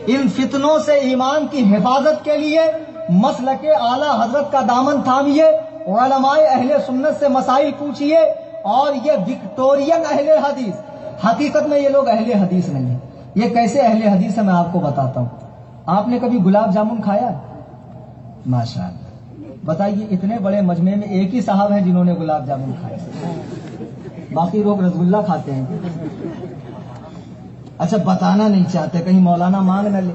ان فتنوں سے ایمان کی حفاظت کے لیے مسلک اعلی حضرت کا دامن تھامیے، علماء اہل سنت سے مسائل پوچھیے، اور یہ وکٹورین اہل حدیث، حقیقت میں یہ لوگ اہل حدیث نہیں ہیں۔ یہ کیسے اہل حدیث ہے میں آپ کو بتاتا ہوں۔ آپ نے کبھی گلاب جامن کھایا؟ ماشاءاللہ، بتائیے اتنے بڑے مجمع میں ایک ہی صاحب ہیں جنہوں نے گلاب جامن کھایا، باقی لوگ رسگلہ کھاتے ہیں۔ اچھا بتانا نہیں چاہتے، کہیں مولانا مانگ نہ لے۔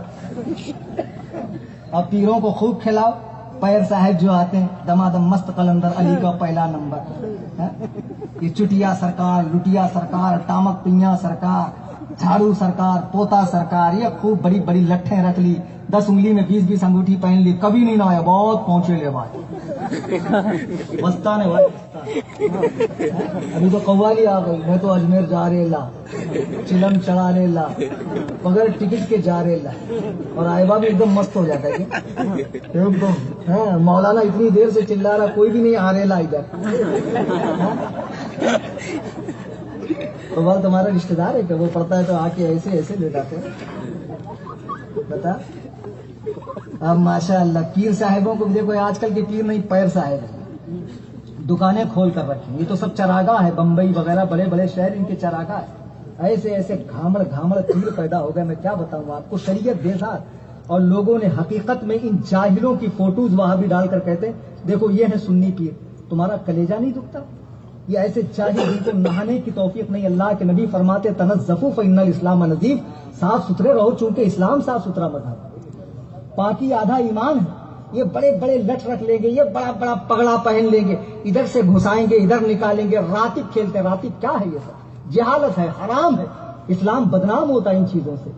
اور پیروں کو خوب کھلاؤ، پیر صاحب جو آتے ہیں دمادم مست قلندر علی کا پہلا نمبر، یہ چٹیا سرکار، لٹیا سرکار، ٹامک پنیا سرکار، جھاڑو سرکار، پوتا سرکار، یہ خوب بڑی بڑی لٹھیں رکھ لی، 10 انگلی میں 20 انگوٹھی پہن لی، کبھی نہیں نہ آیا، بہت پہنچے لے بھائی مستان ہے بھائی۔ ابھی تو قوالی آ گئی، میں تو اجمیر جا رہے لا، چلم چڑھا رہے لا، بغیر ٹکٹ کے جا رہے لا، اور آئبہ بھی ایک دم مست ہو جاتا ہے ایک دم۔ مولانا اتنی دیر سے چلا رہا، کوئی بھی نہیں آ رہے لا ادھر۔ تو وہ تمہارا رشتہ دار ہے کہ وہ پڑھتا ہے تو آ کے ایسے ایسے لے جاتے ہیں، بتا۔ اب ماشاء اللہ پیر صاحبوں کو دیکھو، آج کل کے پیر نہیں، پیر صاحب ہیں، دکانیں کھول کر رکھی، یہ تو سب چراگاہ ہے، بمبئی وغیرہ بڑے بڑے شہر ان کے چراگاہ ہے۔ ایسے ایسے گھامڑ پیر پیدا ہو گئے، میں کیا بتاؤں آپ کو، شریعت بیزار۔ اور لوگوں نے حقیقت میں ان جاہلوں کی فوٹوز وہاں بھی ڈال کر کہتے ہیں دیکھو یہ ہے سنی پیر، تمہارا کلیجہ نہیں دکھتا؟ یہ ایسے جاہل جن کو نہانے کی توفیق نہیں۔ اللہ کے نبی فرماتے تنزفوا فإن الاسلام نظیف، صاف ستھرے رہو چونکہ اسلام صاف ستھرا مذہب ہے، پاکی آدھا ایمان ہے۔ یہ بڑے بڑے لٹ رکھ لیں گے، یہ بڑا بڑا پگڑا پہن لیں گے، ادھر سے گھسائیں گے ادھر نکالیں گے، راتب کھیلتے، راتب کیا ہے؟ یہ سب جہالت ہے، حرام ہے۔ اسلام بدنام ہوتا ہے ان چیزوں سے۔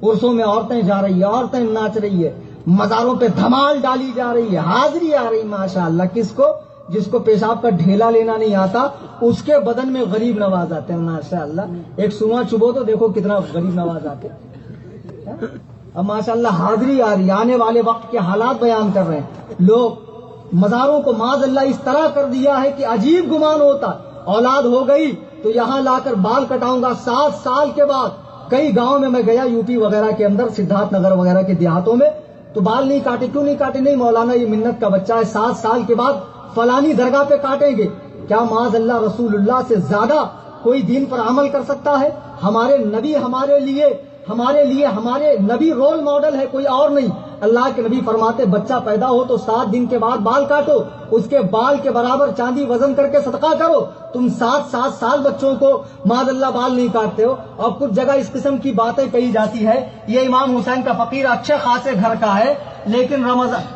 عرسوں میں عورتیں جا رہی ہے، عورتیں ناچ رہی ہے، مزاروں پہ دھمال ڈالی جا رہی ہے، حاضری آ رہی ماشاءاللہ۔ کس کو؟ جس کو پیشاب کا ڈھیلا لینا نہیں آتا، اس کے بدن میں غریب نواز آتے ہیں ماشاءاللہ۔ ایک سواں چبو تو دیکھو کتنا غریب نواز آتے ہیں۔ اب ماشاءاللہ حاضری آ رہی، آنے والے وقت کے حالات بیان کر رہے ہیں۔ لوگ مزاروں کو معاذ اللہ اس طرح کر دیا ہے کہ عجیب گمان ہوتا، اولاد ہو گئی تو یہاں لا کر بال کٹاؤں گا 7 سال کے بعد۔ کئی گاؤں میں گیا، یو پی وغیرہ کے اندر، سدھارتھ نگر وغیرہ کے دیہاتوں میں، تو بال نہیں کاٹے، کیوں نہیں کاٹے؟ نہیں مولانا یہ منت کا بچہ ہے، 7 سال کے بعد فلانی درگاہ پہ کاٹیں گے۔ کیا معاذ اللہ رسول اللہ سے زیادہ کوئی دین پر عمل کر سکتا ہے؟ ہمارے نبی ہمارے نبی رول ماڈل ہے، کوئی اور نہیں۔ اللہ کے نبی فرماتے بچہ پیدا ہو تو 7 دن کے بعد بال کاٹو، اس کے بال کے برابر چاندی وزن کر کے صدقہ کرو۔ تم 7 سال بچوں کو معاذ اللہ بال نہیں کاٹتے ہو۔ اور کچھ جگہ اس قسم کی باتیں کہی جاتی ہے، یہ امام حسین کا فقیر اچھے خاصے گھر کا ہے لیکن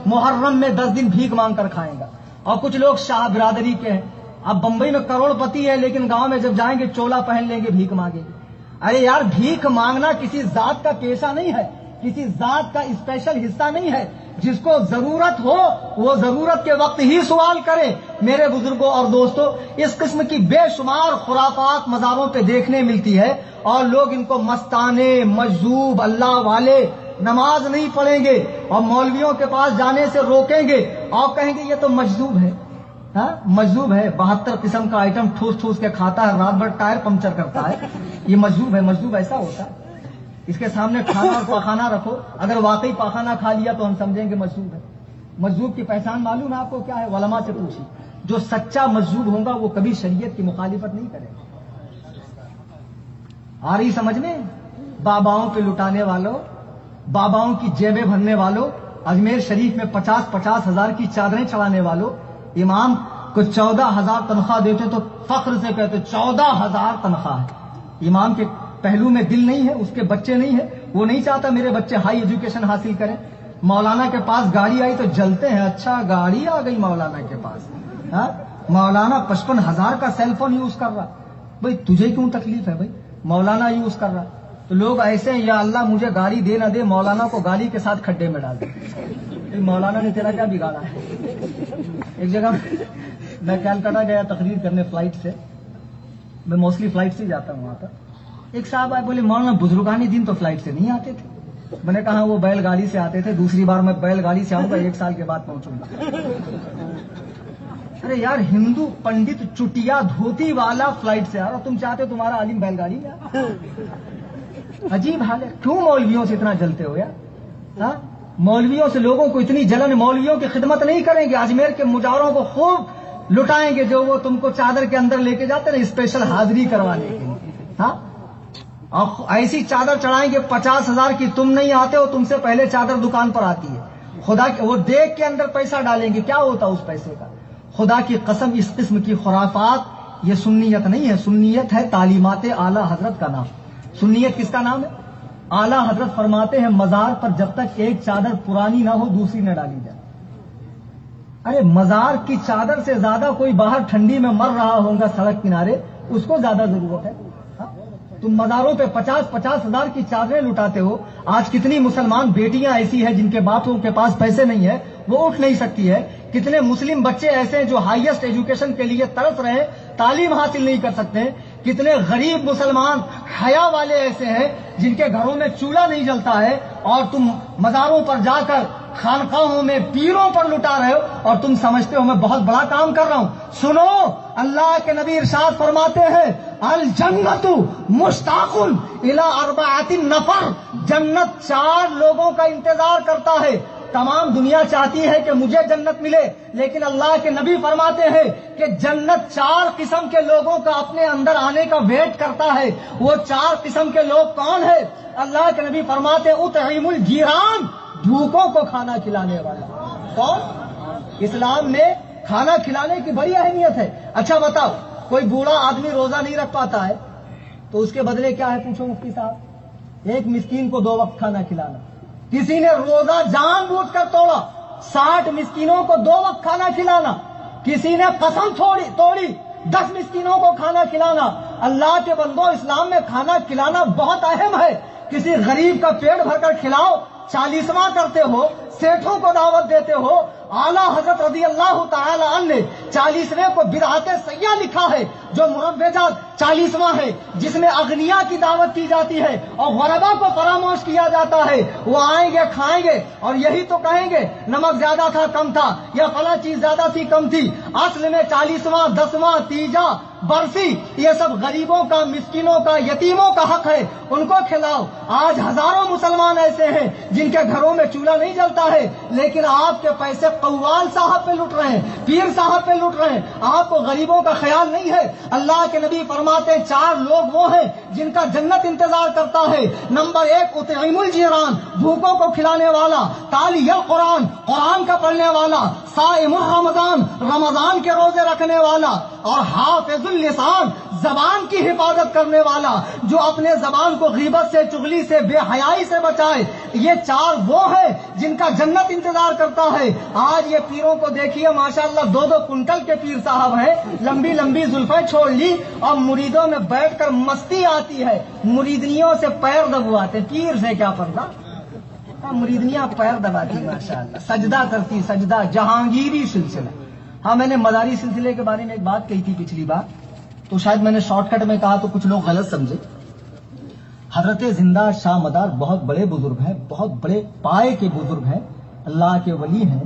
محرم میں 10 دن بھیک مانگ کر کھائے گا۔ اور کچھ لوگ شاہ برادری کے ہیں، اب بمبئی میں کروڑ پتی ہے لیکن گاؤں میں جب جائیں گے چولا پہن لیں گے، بھیک مانگیں گے۔ ارے یار، بھیک مانگنا کسی ذات کا پیشہ نہیں ہے، کسی ذات کا اسپیشل حصہ نہیں ہے۔ جس کو ضرورت ہو وہ ضرورت کے وقت ہی سوال کرے۔ میرے بزرگوں اور دوستوں، اس قسم کی بے شمار خرافات مزاروں پہ دیکھنے ملتی ہے، اور لوگ ان کو مستانے، مجذوب، اللہ والے، نماز نہیں پڑھیں گے اور مولویوں کے پاس جانے سے روکیں گے اور کہیں گے یہ تو مجذوب ہے۔ مجذوب ہے، 72 قسم کا آئٹم ٹھوس ٹھوس کے کھاتا ہے، رات بھر ٹائر پنکچر کرتا ہے، یہ مجذوب ہے۔ مجذوب ایسا ہوتا ہے، اس کے سامنے کھانا اور پاخانہ رکھو، اگر واقعی پاخانہ کھا لیا تو ہم سمجھیں گے مجذوب ہے۔ مجذوب کی پہچان معلوم ہے آپ کو کیا ہے؟ علماء سے پوچھیے۔ جو سچا مجذوب ہوگا وہ کبھی شریعت کی مخالفت نہیں کرے گا۔ آ رہی سمجھ میں؟ باباؤں پہ لٹانے والوں، باباؤں کی جیبیں بھرنے والوں، اجمیر شریف میں 50 ہزار کی چادریں چڑھانے والوں، امام کو 14,000 تنخواہ دیتے تو فخر سے کہتے 14,000 تنخواہ ہے۔ امام کے پہلو میں دل نہیں ہے، اس کے بچے نہیں ہیں، وہ نہیں چاہتا میرے بچے ہائی ایجوکیشن حاصل کریں۔ مولانا کے پاس گاڑی آئی تو جلتے ہیں، اچھا گاڑی آ گئی مولانا کے پاس، مولانا 55,000 کا سیل فون یوز کر رہا، بھائی تجھے کیوں تکلیف ہے؟ بھائی مولانا یوز کر رہا تو لوگ ایسے ہیں، یا اللہ مجھے گاڑی دے نہ دے، مولانا کو گاڑی کے ساتھ کھڈے میں ڈال دے۔ مولانا نے تیرا کیا بگاڑا ہے؟ ایک جگہ میں کلکتہ گیا تقریر کرنے فلائٹ سے، میں موسٹلی فلائٹ سے جاتا ہوں وہاں پر۔ ایک صاحب آئے بولے مولانا بزرگانی دن تو فلائٹ سے نہیں آتے تھے۔ میں نے کہا وہ بیل گاڑی سے آتے تھے، دوسری بار میں بیل گاڑی سے آؤں گا 1 سال کے بعد پہنچوں گا۔ ارے یار، ہندو پنڈت چٹیا دھوتی والا فلائٹ سے آ رہا، تم چاہتے ہو تمہارا عالم بیل گاڑی میں آ؟ عجیب حال ہے، کیوں مولویوں سے اتنا جلتے ہو یار؟ ہاں مولویوں سے لوگوں کو اتنی جلن، مولویوں کی خدمت نہیں کریں گے، اجمیر کے مجاوروں کو خوب لٹائیں گے جو وہ تم کو چادر کے اندر لے کے جاتے نا اسپیشل حاضری کروانے کے لیے، ہاں اور ایسی چادر چڑھائیں گے 50,000 کی، تم نہیں آتے ہو تم سے پہلے چادر دکان پر آتی ہے، خدا وہ دیکھ کے اندر پیسہ ڈالیں گے، کیا ہوتا اس پیسے کا؟ خدا کی قسم اس قسم کی خرافات یہ سنیت نہیں ہے، سنیت ہے تعلیمات اعلی حضرت کا نام۔ سنیت کس کا نام ہے؟ اعلی حضرت فرماتے ہیں مزار پر جب تک ایک چادر پرانی نہ ہو دوسری نہ ڈالی جائے۔ ارے مزار کی چادر سے زیادہ کوئی باہر ٹھنڈی میں مر رہا ہوگا سڑک کنارے، اس کو زیادہ ضرورت ہے۔ تم مزاروں پہ 50,000 کی چادریں لٹاتے ہو۔ آج کتنی مسلمان بیٹیاں ایسی ہیں جن کے باپوں کے پاس پیسے نہیں ہے، وہ اٹھ نہیں سکتی ہے۔ کتنے مسلم بچے ایسے ہیں جو ہائیسٹ ایجوکیشن کے لیے ترس رہے ہیں، تعلیم حاصل نہیں کر سکتے۔ کتنے غریب مسلمان حیا والے ایسے ہیں جن کے گھروں میں چولہا نہیں جلتا ہے، اور تم مزاروں پر جا کر خانقاہوں میں پیروں پر لٹا رہے ہو اور تم سمجھتے ہو میں بہت بڑا کام کر رہا ہوں۔ سنو، اللہ کے نبی ارشاد فرماتے ہیں الجنت مشتاق الی 4 نفر، جنت 4 لوگوں کا انتظار کرتا ہے۔ تمام دنیا چاہتی ہے کہ مجھے جنت ملے، لیکن اللہ کے نبی فرماتے ہیں کہ جنت 4 قسم کے لوگوں کا اپنے اندر آنے کا ویٹ کرتا ہے۔ وہ 4 قسم کے لوگ کون ہیں؟ اللہ کے نبی فرماتے ہیں اطعم الجیران، بھوکوں کو کھانا کھلانے والا۔ کون؟ اسلام میں کھانا کھلانے کی بڑی اہمیت ہے۔ اچھا بتاؤ، کوئی بوڑھا آدمی روزہ نہیں رکھ پاتا ہے تو اس کے بدلے کیا ہے؟ پوچھو مفتی صاحب، ایک مسکین کو 2 وقت کھانا کھلانا۔ کسی نے روزہ جان بوجھ کر توڑا، 60 مسکینوں کو 2 وقت کھانا کھلانا۔ کسی نے قسم توڑی 10 مسکینوں کو کھانا کھلانا۔ اللہ کے بندو، اسلام میں کھانا کھلانا بہت اہم ہے۔ کسی غریب کا پیٹ بھر کر کھلاؤ، 40واں کرتے ہو، سیٹھوں کو دعوت دیتے ہو۔ اعلیٰ حضرت رضی اللہ تعالی عنہ نے 40ویں کو بدعت سیاح لکھا ہے، جو مروجہ 40واں ہے، جس میں اغنیا کی دعوت کی جاتی ہے اور غربا کو فراموش کیا جاتا ہے۔ وہ آئیں گے، کھائیں گے اور یہی تو کہیں گے نمک زیادہ تھا کم تھا، یا فلاں چیز زیادہ تھی کم تھی۔ اصل میں 40واں، 10واں، تیجا، برسی، یہ سب غریبوں کا، مسکینوں کا، یتیموں کا حق ہے، ان کو کھلاؤ۔ آج ہزاروں مسلمان ایسے ہیں جن کے گھروں میں چولہا نہیں جلتا ہے، لیکن آپ کے پیسے قوال صاحب پہ لٹ رہے ہیں، پیر صاحب پہ لٹ رہے ہیں، آپ کو غریبوں کا خیال نہیں ہے۔ اللہ کے نبی فرماتے ہیں 4 لوگ وہ ہیں جن کا جنت انتظار کرتا ہے۔ نمبر 1 اطعم الجیران، بھوکوں کو کھلانے والا، تالی القرآن، قرآن کا پڑھنے والا، صائم الرمضان، رمضان کے روزے رکھنے والا، اور حافظ اللسان، زبان کی حفاظت کرنے والا، جو اپنے زبان کو غیبت سے، چغلی سے، بے حیائی سے بچائے۔ یہ 4 وہ ہیں جن کا جنت انتظار کرتا ہے۔ آج یہ پیروں کو دیکھیے، ماشاءاللہ 2-2 کنٹل کے پیر صاحب ہیں، لمبی لمبی زلفیں چھوڑ لی اور مریدوں میں بیٹھ کر مستی آتی ہے، مریدنیوں سے پیر دبواتے۔ پیر سے کیا پردہ، مریدنیاں پیر دباتی، ماشاءاللہ سجدہ کرتی، سجدہ جہانگیری سلسلہ۔ ہاں، میں نے مداری سلسلے کے بارے میں ایک بات کہی تھی پچھلی بار، تو شاید میں نے شارٹ کٹ میں کہا تو کچھ لوگ غلط سمجھے۔ حضرت زندہ شاہ مدار بہت بڑے بزرگ ہیں، بہت بڑے پائے کے بزرگ ہیں، اللہ کے ولی ہیں۔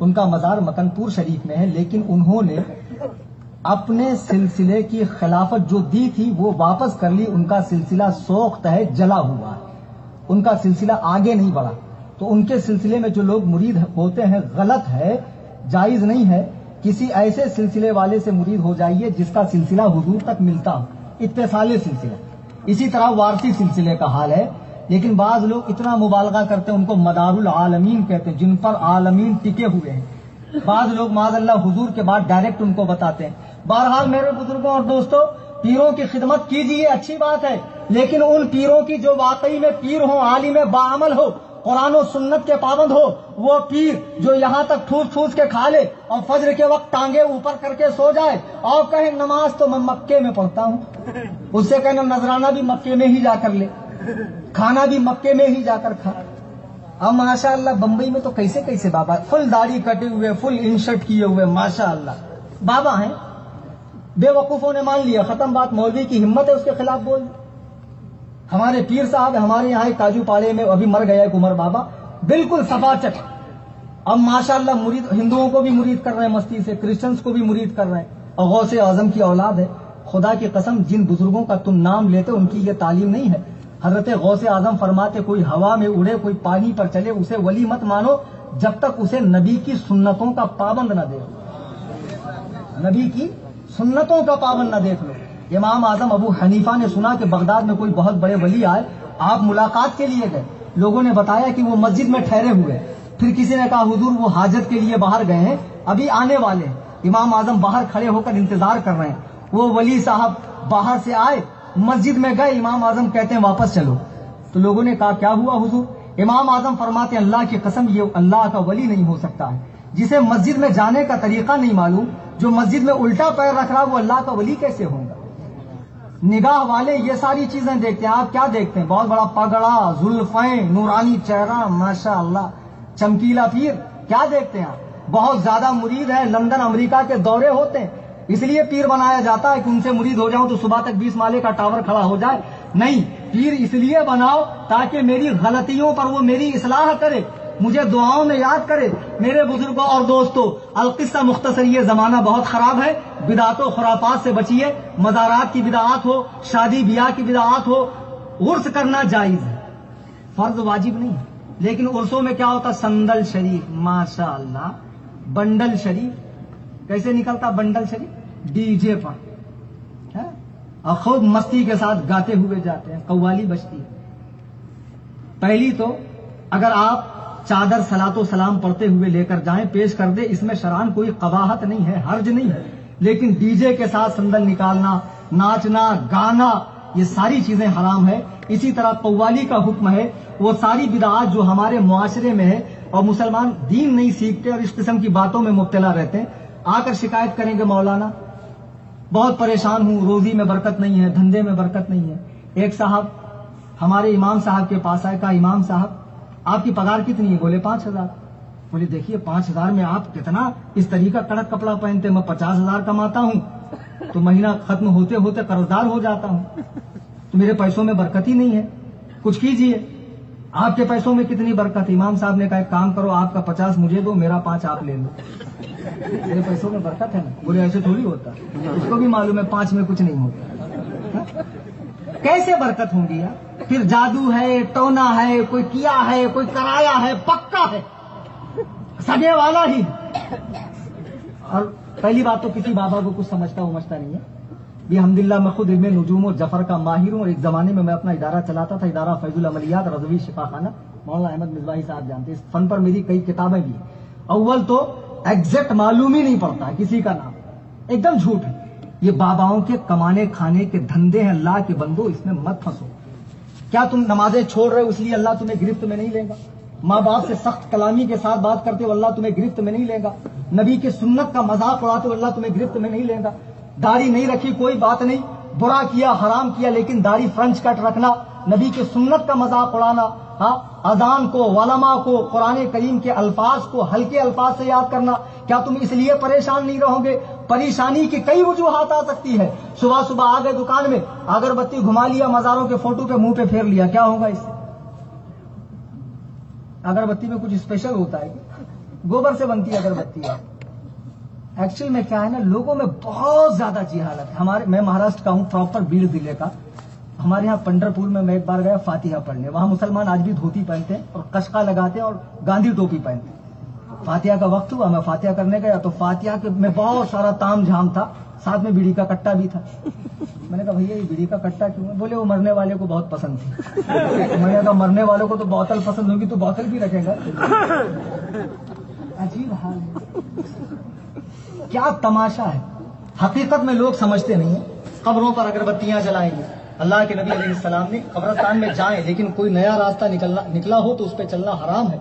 ان کا مزار مکن پور شریف میں ہے، لیکن انہوں نے اپنے سلسلے کی خلافت جو دی تھی وہ واپس کر لی۔ ان کا سلسلہ سوخت ہے، جلا ہوا ہے، ان کا سلسلہ آگے نہیں بڑھا۔ تو ان کے سلسلے میں جو لوگ مرید ہوتے ہیں غلط ہے، جائز نہیں ہے۔ کسی ایسے سلسلے والے سے مرید ہو جائیے جس کا سلسلہ حضور تک ملتا ہو، اتصال سلسلہ۔ اسی طرح وارثی سلسلے کا حال ہے، لیکن بعض لوگ اتنا مبالغہ کرتے ہیں، ان کو مدار العالمین کہتے ہیں، جن پر عالمین ٹکے ہوئے ہیں۔ بعض لوگ معاذ اللہ حضور کے بعد ڈائریکٹ ان کو بتاتے ہیں۔ بہرحال میرے بزرگوں اور دوستوں، پیروں کی خدمت کیجیے، اچھی بات ہے، لیکن ان پیروں کی جو واقعی میں پیر ہوں، عالم باعمل ہو، قرآن و سنت کے پابند ہو۔ وہ پیر جو یہاں تک ٹھوس ٹھوس کے کھا لے اور فجر کے وقت ٹانگیں اوپر کر کے سو جائے اور کہے نماز تو میں مکے میں پڑھتا ہوں، اس سے کہنا نذرانہ بھی مکے میں ہی جا کر لے، کھانا بھی مکے میں ہی جا کر کھا۔ اب ماشاءاللہ بمبئی میں تو کیسے کیسے بابا، فل داڑھی کٹے ہوئے، فل انشرٹ کیے ہوئے، ماشاءاللہ بابا ہیں۔ بے وقوفوں نے مان لیا، ختم بات۔ مولوی کی ہمت ہے اس کے خلاف بول۔ ہمارے پیر صاحب ہمارے یہاں ایک کاجو پاڑے میں ابھی مر گیا ایک عمر بابا، بالکل سفاچٹ۔ اب ماشاءاللہ مرید، ہندوؤں کو بھی مرید کر رہے ہیں مستی سے، کرسچنس کو بھی مرید کر رہے ہیں، اور غوث اعظم کی اولاد ہے۔ خدا کی قسم، جن بزرگوں کا تم نام لیتے ان کی یہ تعلیم نہیں ہے۔ حضرت غوث اعظم فرماتے کوئی ہوا میں اڑے کوئی پانی پر چلے اسے ولی مت مانو جب تک اسے نبی کی سنتوں کا پابند نہ دیکھ لو، نبی کی سنتوں کا پابند نہ دیکھ لو۔ امام اعظم ابو حنیفہ نے سنا کہ بغداد میں کوئی بہت بڑے ولی آئے، آپ ملاقات کے لیے گئے، لوگوں نے بتایا کہ وہ مسجد میں ٹھہرے ہوئے، پھر کسی نے کہا حضور وہ حاجت کے لیے باہر گئے ہیں ابھی آنے والے ہیں۔ امام اعظم باہر کھڑے ہو کر انتظار کر رہے ہیں، وہ ولی صاحب باہر سے آئے مسجد میں گئے، امام اعظم کہتے ہیں واپس چلو، تو لوگوں نے کہا کیا ہوا حضور؟ امام اعظم فرماتے ہیں اللہ کی قسم یہ اللہ کا ولی نہیں ہو سکتا ہے، جسے مسجد میں جانے کا طریقہ نہیں معلوم، جو مسجد میں الٹا پیر رکھ رہا وہ اللہ کا ولی کیسے ہوگا؟ نگاہ والے یہ ساری چیزیں دیکھتے ہیں، آپ کیا دیکھتے ہیں؟ بہت بڑا پگڑا، زلفیں، نورانی چہرہ، ماشاء اللہ چمکیلا پیر، کیا دیکھتے ہیں آپ؟ بہت زیادہ مرید ہے، لندن امریکہ کے دورے ہوتے ہیں، اس لیے پیر بنایا جاتا ہے کہ ان سے مرید ہو جاؤں تو صبح تک 20 مالے کا ٹاور کھڑا ہو جائے؟ نہیں، پیر اس لیے بناؤ تاکہ میری غلطیوں پر وہ میری اصلاح کرے، مجھے دعاؤں میں یاد کرے۔ میرے بزرگوں اور دوستوں، القصہ مختصر، یہ زمانہ بہت خراب ہے، بدعات و خرافات سے بچیے، مزارات کی بدعات ہو، شادی بیاہ کی بدعات ہو، عرس کرنا جائز ہے، فرض واجب نہیں ہے، لیکن عرسوں میں کیا ہوتا؟ سندل شریف، ماشاء اللہ، بنڈل شریف، کیسے نکلتا بنڈل شریف؟ ڈی جے پر، اور خوب مستی کے ساتھ گاتے ہوئے جاتے ہیں، قوالی بجتی ہے۔ پہلی تو اگر آپ چادر صلاۃ و سلام پڑھتے ہوئے لے کر جائیں، پیش کر دے، اس میں شرعاً کوئی قباحت نہیں ہے، حرج نہیں ہے، لیکن ڈی جے کے ساتھ سندل نکالنا، ناچنا، گانا، یہ ساری چیزیں حرام ہے۔ اسی طرح قوالی کا حکم ہے، وہ ساری بدعات جو ہمارے معاشرے میں ہے اور مسلمان دین نہیں سیکھتے اور اس قسم کی باتوں میں مبتلا رہتے ہیں، آ کر شکایت کریں گے مولانا بہت پریشان ہوں، روزی میں برکت نہیں ہے، دھندے میں برکت نہیں ہے۔ ایک صاحب ہمارے امام صاحب کے پاس آئے، کہا امام صاحب آپ کی پگار کتنی ہے؟ بولے 5000۔ بولے دیکھیے 5000 میں آپ کتنا اس طریقہ کڑک کپڑا پہنتے، میں 50,000 کماتا ہوں تو مہینہ ختم ہوتے ہوتے قرضدار ہو جاتا ہوں، تو میرے پیسوں میں برکت ہی نہیں ہے، کچھ کیجئے، آپ کے پیسوں میں کتنی برکت؟ امام صاحب نے کہا ایک کام کرو، آپ کا 50 مجھے دو، میرا 5 آپ لے لو، میرے پیسوں میں برکت ہے نا۔ بولے ایسے تھوڑی ہوتا، اس کو بھی معلوم ہے 5 میں کچھ نہیں ہوتا، کیسے برکت ہوں گی یار؟ پھر جادو ہے، ٹونا ہے، کوئی کیا ہے، کوئی کرایا ہے، پکا ہے، سگے والا ہی۔ اور پہلی بات تو کسی بابا کو کچھ سمجھتا نہیں ہے، یہ الحمدللہ میں خود علم نجوم و جفر کا ماہر ہوں، اور ایک زمانے میں اپنا ادارہ چلاتا تھا، ادارہ فیض العملیات رضوی شفا خانہ، مولانا احمد مصباحی صاحب جانتے ہیں، اس فن پر میری کئی کتابیں بھی ہیں۔ اول تو ایگزیکٹ معلوم ہی نہیں پڑتا ہے کسی کا نام، ایک دم جھوٹ ہے، یہ باباؤں کے کمانے کھانے کے دھندے ہیں، اللہ کے بندو اس میں مت پھنسو۔ کیا تم نمازیں چھوڑ رہے ہو اس لیے اللہ تمہیں گرفت میں نہیں لے گا؟ ماں باپ سے سخت کلامی کے ساتھ بات کرتے ہو اللہ تمہیں گرفت میں نہیں لے گا؟ نبی کی سنت کا مذاق اڑاتے ہو اللہ تمہیں گرفت میں نہیں لے گا؟ داڑھی نہیں رکھی کوئی بات نہیں، برا کیا، حرام کیا، لیکن داڑھی فرنچ کٹ رکھنا، نبی کی سنت کا مذاق اڑانا، اذان کو، علماء کو، قرآن کریم کے الفاظ کو ہلکے الفاظ سے یاد کرنا، کیا تم اس لیے پریشان نہیں رہو گے؟ پریشانی کی کئی وجوہات آ سکتی ہے۔ صبح صبح آ گئے دکان میں، اگربتی گھما لیا، مزاروں کے فوٹو پہ منہ پہ پھیر لیا، کیا ہوگا اس سے؟ اگربتی میں کچھ اسپیشل ہوتا ہے کہ گوبر سے بنتی ہے اگربتی ہے؟ ایکچوئل میں کیا ہے نا، لوگوں میں بہت زیادہ جہالت ہے۔ میں مہاراشٹر کا ہوں، پراپر بیڑ ضلع کا۔ ہمارے یہاں پنڈرپور میں ایک بار گیا فاتحہ پڑھنے، وہاں مسلمان آج بھی دھوتی پہنتے ہیں اور قشقہ لگاتے ہیں اور گاندھی ٹوپی پہنتے ہیں۔ فاتحہ کا وقت ہوا، میں فاتحہ کرنے گیا تو فاتحہ میں بہت سارا تام جھام تھا، ساتھ میں بیڑی کا کٹا بھی تھا۔ میں نے کہا بھیا یہ بیڑی کا کٹا کیوں ہے؟ بولے وہ مرنے والے کو بہت پسند تھی۔ میں نے کہا مرنے والوں کو تو بوتل پسند ہوگی تو بوتل بھی رکھے گا؟ عجیب حال ہے، کیا تماشا ہے۔ حقیقت میں لوگ سمجھتے نہیں ہیں۔ قبروں پر اگربتیاں جلائیں گے، اللہ کے نبی علیہ السلام نے قبرستان میں جائیں لیکن کوئی نیا راستہ نکلا ہو تو اس پہ چلنا حرام ہے،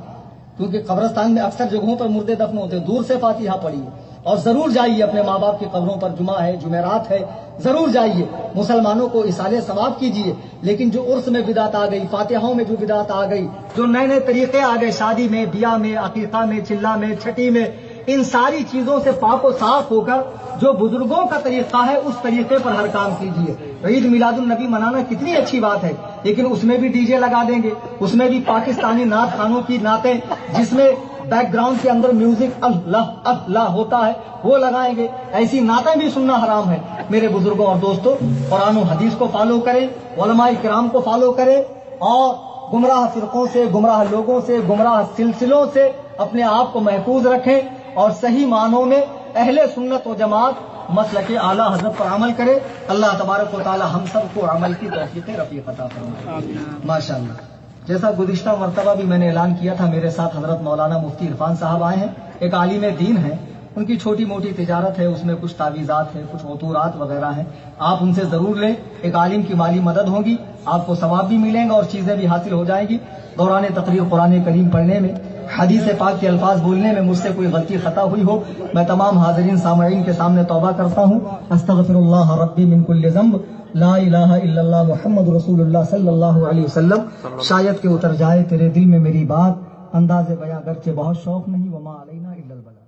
کیونکہ قبرستان میں اکثر جگہوں پر مردے دفن ہوتے ہیں۔ دور سے فاتحہ پڑھیے اور ضرور جائیے اپنے ماں باپ کی قبروں پر، جمعہ ہے، جمعرات ہے، ضرور جائیے، مسلمانوں کو اصالے ثواب کیجیے۔ لیکن جو عرس میں بدعت آ گئی، فاتحوں میں جو بدعت آ گئی، جو نئے نئے طریقے آ گئے، شادی میں، بیاہ میں، عقیقہ میں، چلہ میں، چھٹی میں، ان ساری چیزوں سے پاک و صاف ہو کر جو بزرگوں کا طریقہ ہے اس طریقے پر ہر کام کیجیے۔ عید میلاد النبی منانا کتنی اچھی بات ہے، لیکن اس میں بھی ڈی جے لگا دیں گے، اس میں بھی پاکستانی نعت خانوں کی نعتیں، جس میں بیک گراؤنڈ کے اندر میوزک اللہ اللہ ہوتا ہے وہ لگائیں گے، ایسی نعتیں بھی سننا حرام ہے۔ میرے بزرگوں اور دوستوں، قرآن و حدیث کو فالو کریں، علماء کرام کو فالو کریں، اور گمراہ فرقوں سے، گمراہ لوگوں سے، گمراہ سلسلوں سے اپنے آپ کو محفوظ رکھیں، اور صحیح معنوں میں اہل سنت و جماعت مسلک اعلیٰ حضرت پر عمل کرے۔ اللہ تبارک و تعالی ہم سب کو عمل کی توفیق رفیق عطا فرمائے۔ ماشاء اللہ، جیسا گزشتہ مرتبہ بھی میں نے اعلان کیا تھا، میرے ساتھ حضرت مولانا مفتی عرفان صاحب آئے ہیں، ایک عالم دین ہیں، ان کی چھوٹی موٹی تجارت ہے، اس میں کچھ تعویذات ہے، کچھ عطورات وغیرہ ہیں، آپ ان سے ضرور لیں، ایک عالم کی مالی مدد ہوگی، آپ کو ثواب بھی ملیں گا اور چیزیں بھی حاصل ہو جائیں گی۔ دوران تقریر قرآن کریم پڑھنے میں، حدیث پاک کے الفاظ بولنے میں مجھ سے کوئی غلطی خطا ہوئی ہو، میں تمام حاضرین سامعین کے سامنے توبہ کرتا ہوں۔ استغفر اللہ ربی من کل ذنب، لا الہ الا اللہ محمد رسول اللہ صلی اللہ علیہ وسلم۔ شاید کہ اتر جائے تیرے دل میں میری بات، انداز بیاں گرچہ بہت شوق نہیں، وما علینا الا البلاغ۔